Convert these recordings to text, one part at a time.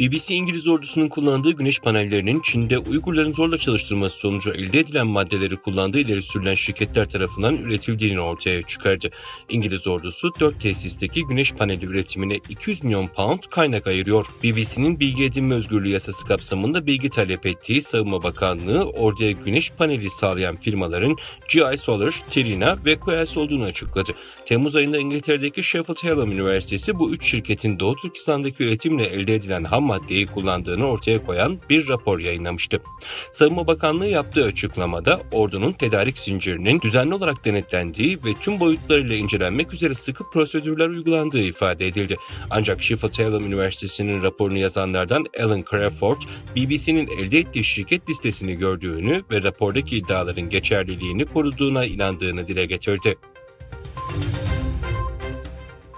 BBC İngiliz ordusunun kullandığı güneş panellerinin Çin'de Uygurların zorla çalıştırması sonucu elde edilen maddeleri kullandığı ileri sürülen şirketler tarafından üretildiğini ortaya çıkardı. İngiliz ordusu 4 tesisteki güneş paneli üretimine 200 milyon pound kaynak ayırıyor. BBC'nin bilgi edinme özgürlüğü yasası kapsamında bilgi talep ettiği Savunma Bakanlığı orduya güneş paneli sağlayan firmaların GI Solar, Trina ve Coels olduğunu açıkladı. Temmuz ayında İngiltere'deki Sheffield Hallam Üniversitesi bu 3 şirketin Doğu Türkistan'daki üretimle elde edilen ham maddeyi kullandığını ortaya koyan bir rapor yayınlamıştı. Savunma Bakanlığı yaptığı açıklamada ordunun tedarik zincirinin düzenli olarak denetlendiği ve tüm boyutlarıyla incelenmek üzere sıkı prosedürler uygulandığı ifade edildi. Ancak Sheffield Hallam Üniversitesi'nin raporunu yazanlardan Alan Crawford, BBC'nin elde ettiği şirket listesini gördüğünü ve rapordaki iddiaların geçerliliğini koruduğuna inandığını dile getirdi.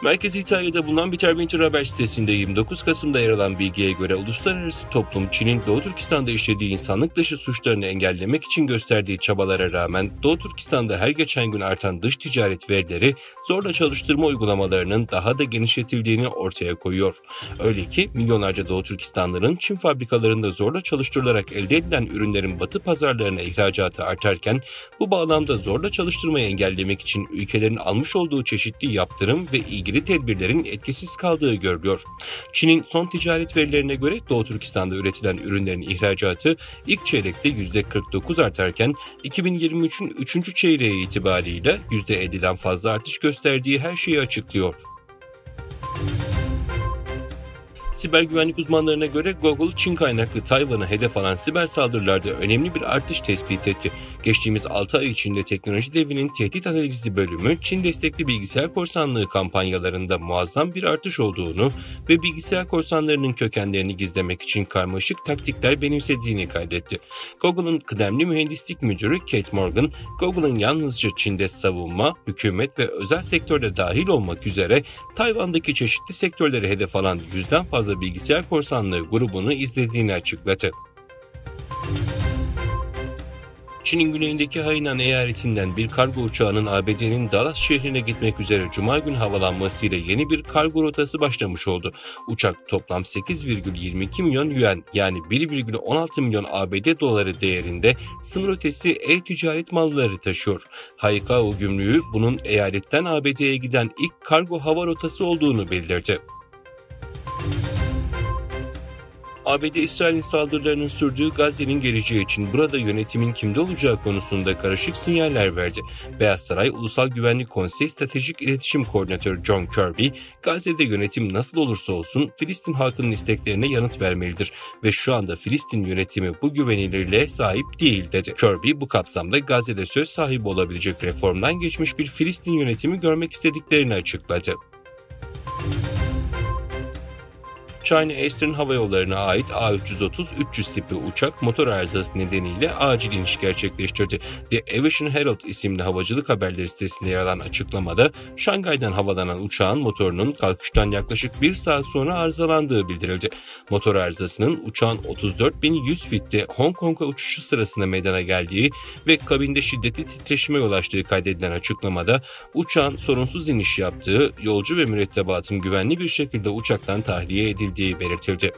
Merkezi İtalya'da bulunan Biter Winter haber sitesinde 29 Kasım'da yer alan bilgiye göre uluslararası toplum Çin'in Doğu Türkistan'da işlediği insanlık dışı suçlarını engellemek için gösterdiği çabalara rağmen Doğu Türkistan'da her geçen gün artan dış ticaret verileri zorla çalıştırma uygulamalarının daha da genişletildiğini ortaya koyuyor. Öyle ki milyonlarca Doğu Türkistanlıların Çin fabrikalarında zorla çalıştırılarak elde edilen ürünlerin Batı pazarlarına ihracatı artarken bu bağlamda zorla çalıştırmayı engellemek için ülkelerin almış olduğu çeşitli yaptırım ve ilgili tedbirlerin etkisiz kaldığı görülüyor. Çin'in son ticaret verilerine göre Doğu Türkistan'da üretilen ürünlerin ihracatı ilk çeyrekte %49 artarken 2023'ün 3. çeyreği itibarıyla %50'den fazla artış gösterdiği her şeyi açıklıyor. Siber güvenlik uzmanlarına göre Google, Çin kaynaklı Tayvan'a hedef alan siber saldırılarda önemli bir artış tespit etti. Geçtiğimiz 6 ay içinde teknoloji devinin tehdit analizi bölümü, Çin destekli bilgisayar korsanlığı kampanyalarında muazzam bir artış olduğunu ve bilgisayar korsanlarının kökenlerini gizlemek için karmaşık taktikler benimsediğini kaydetti. Google'ın kıdemli mühendislik müdürü Kate Morgan, Google'ın yalnızca Çin'de savunma, hükümet ve özel sektörde dahil olmak üzere Tayvan'daki çeşitli sektörleri hedef alan 100'den fazla bilgisayar korsanlığı grubunu izlediğini açıkladı. Çin'in güneyindeki Hainan eyaletinden bir kargo uçağının ABD'nin Dallas şehrine gitmek üzere Cuma günü havalanmasıyla yeni bir kargo rotası başlamış oldu. Uçak toplam 8,22 milyon yuan yani 1,16 milyon ABD doları değerinde sınır ötesi ticaret malları taşıyor. Haikao gümrüğü bunun eyaletten ABD'ye giden ilk kargo hava rotası olduğunu bildirdi. ABD, İsrail'in saldırılarının sürdüğü Gazze'nin geleceği için burada yönetimin kimde olacağı konusunda karışık sinyaller verdi. Beyaz Saray Ulusal Güvenlik Konseyi Stratejik İletişim Koordinatörü John Kirby, Gazze'de yönetim nasıl olursa olsun Filistin halkının isteklerine yanıt vermelidir ve şu anda Filistin yönetimi bu güvenilirliğe sahip değil dedi. Kirby bu kapsamda Gazze'de söz sahibi olabilecek reformdan geçmiş bir Filistin yönetimi görmek istediklerini açıkladı. China Eastern Hava Yolları'na ait A330-300 tipi uçak motor arızası nedeniyle acil iniş gerçekleştirdi. The Aviation Herald isimli havacılık haberleri sitesinde yer alan açıklamada Şangay'dan havalanan uçağın motorunun kalkıştan yaklaşık 1 saat sonra arızalandığı bildirildi. Motor arızasının uçağın 34.100 fitte Hong Kong'a uçuşu sırasında meydana geldiği ve kabinde şiddetli titreşime yol açtığı kaydedilen açıklamada uçağın sorunsuz iniş yaptığı, yolcu ve mürettebatın güvenli bir şekilde uçaktan tahliye edildiği belirtildi.